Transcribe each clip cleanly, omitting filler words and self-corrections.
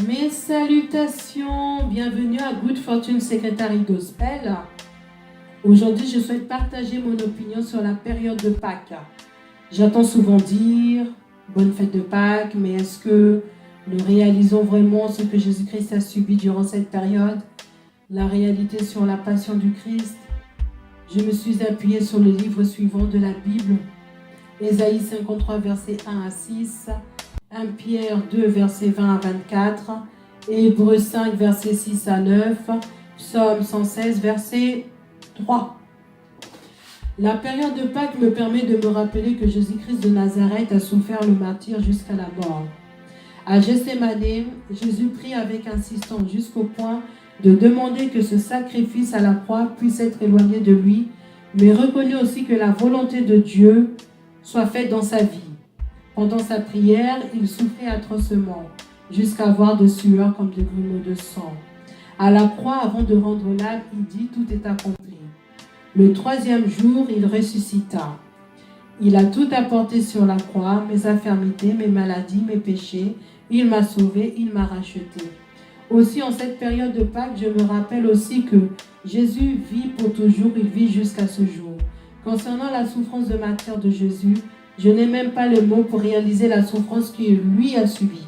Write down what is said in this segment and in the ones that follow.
Mes salutations, bienvenue à Good Fortune Secretary Gospel. Aujourd'hui, je souhaite partager mon opinion sur la période de Pâques. J'entends souvent dire bonne fête de Pâques, mais est-ce que nous réalisons vraiment ce que Jésus-Christ a subi durant cette période? La réalité sur la passion du Christ. Je me suis appuyée sur le livre suivant de la Bible, Ésaïe 53, versets 1 à 6, 1 Pierre 2, versets 20 à 24, Hébreux 5, versets 6 à 9, Psaume 116, verset 3. La période de Pâques me permet de me rappeler que Jésus-Christ de Nazareth a souffert le martyre jusqu'à la mort. À Gethsémane, Jésus prie avec insistance jusqu'au point de demander que ce sacrifice à la croix puisse être éloigné de lui, mais reconnaît aussi que la volonté de Dieu soit faite dans sa vie. Pendant sa prière, il souffrait atrocement, jusqu'à avoir de sueur comme de grumeaux de sang. À la croix, avant de rendre l'âme, il dit « Tout est accompli ». Le troisième jour, il ressuscita. Il a tout apporté sur la croix, mes infirmités, mes maladies, mes péchés. Il m'a sauvé, il m'a racheté. Aussi, en cette période de Pâques, je me rappelle aussi que Jésus vit pour toujours, il vit jusqu'à ce jour. Concernant la souffrance de martyre de Jésus, je n'ai même pas le mot pour réaliser la souffrance qu'il lui a subie.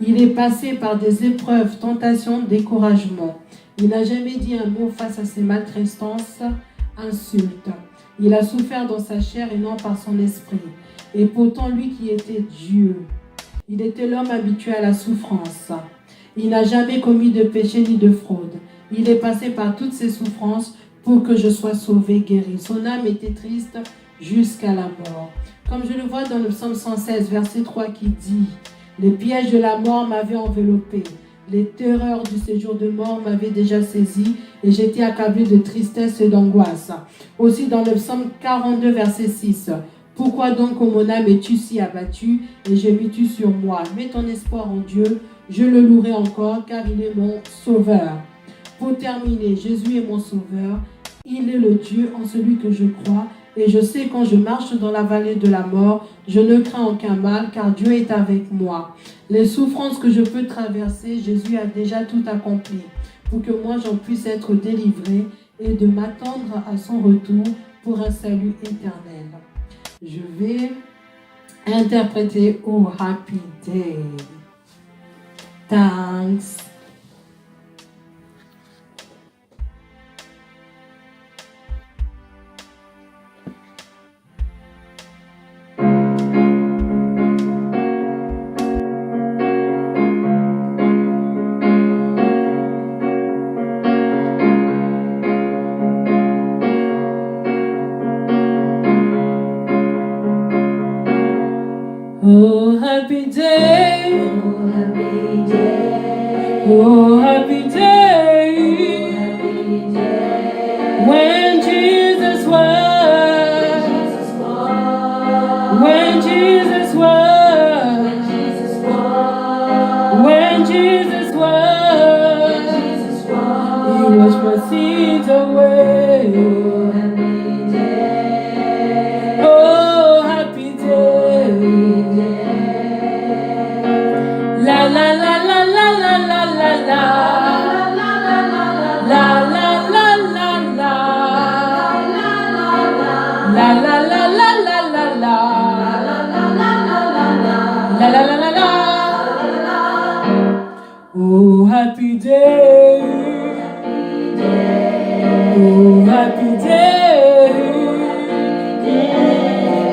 Il est passé par des épreuves, tentations, découragements. Il n'a jamais dit un mot face à ses maltraitances, insultes. Il a souffert dans sa chair et non par son esprit. Et pourtant, lui qui était Dieu, il était l'homme habitué à la souffrance. Il n'a jamais commis de péché ni de fraude. Il est passé par toutes ces souffrances pour que je sois sauvé, guéri. Son âme était triste jusqu'à la mort. Comme je le vois dans le psaume 116, verset 3 qui dit « Les pièges de la mort m'avaient enveloppé. Les terreurs du séjour de mort m'avaient déjà saisi et j'étais accablé de tristesse et d'angoisse. » Aussi dans le psaume 42, verset 6 « Pourquoi donc, ô mon âme, es-tu si abattue et gémis-tu sur moi? Mets ton espoir en Dieu, je le louerai encore car il est mon sauveur. » Pour terminer, Jésus est mon sauveur. Il est le Dieu en celui que je crois. Et je sais quand je marche dans la vallée de la mort, je ne crains aucun mal car Dieu est avec moi. Les souffrances que je peux traverser, Jésus a déjà tout accompli pour que moi j'en puisse être délivré et de m'attendre à son retour pour un salut éternel. Je vais interpréter Oh Happy Day. Thanks. Oh happy day, oh happy day, oh happy day, when Jesus was, when Jesus was, when Jesus was, He washed my sins away. Oh happy day. La la la la la la la la la la la la la la la la la. Oh happy day, oh happy day,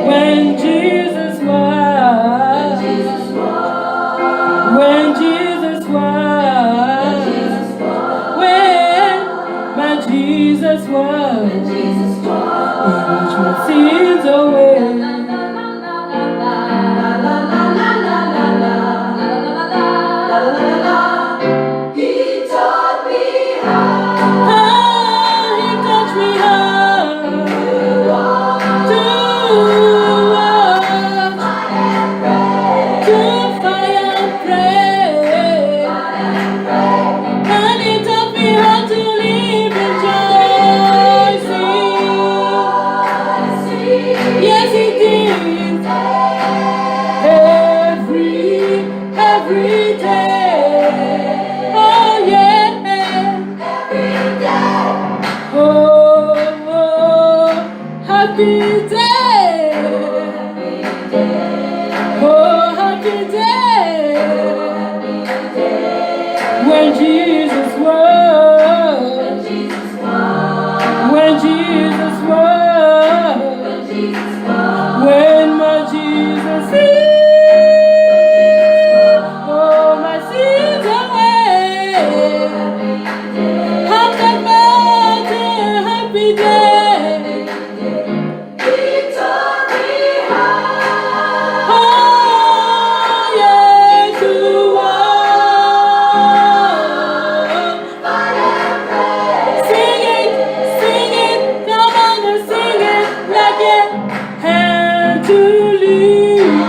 when Jesus was, when Jesus was, when my Jesus was, He washed my sins away. He taught me how. He taught me how to walk, to fight and pray. And He taught me how to live rejoicing. happy day. Oh, happy day. When Jesus was. When Jesus was. When my Jesus is. Oh, my sins away. How can I happy day? Oh, yes, you are. Sing it, come on and sing it like it had to leave.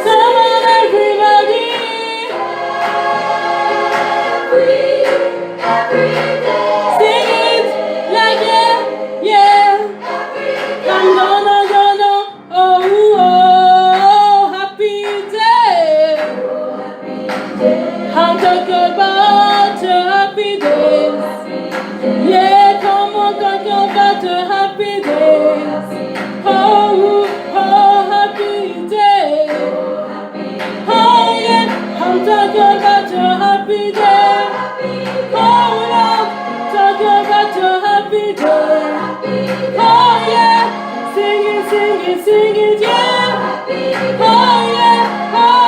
Come on, everybody. Sing it like it, yeah. I'm gonna, oh, happy day. I'm talking about a happy day. Yeah, come on, talk about a happy day. Oh, happy day. Oh, yeah, I'm talking about a happy day. Oh, Lord, talk about a happy day. Oh, yeah, sing it, yeah. Oh, yeah, oh,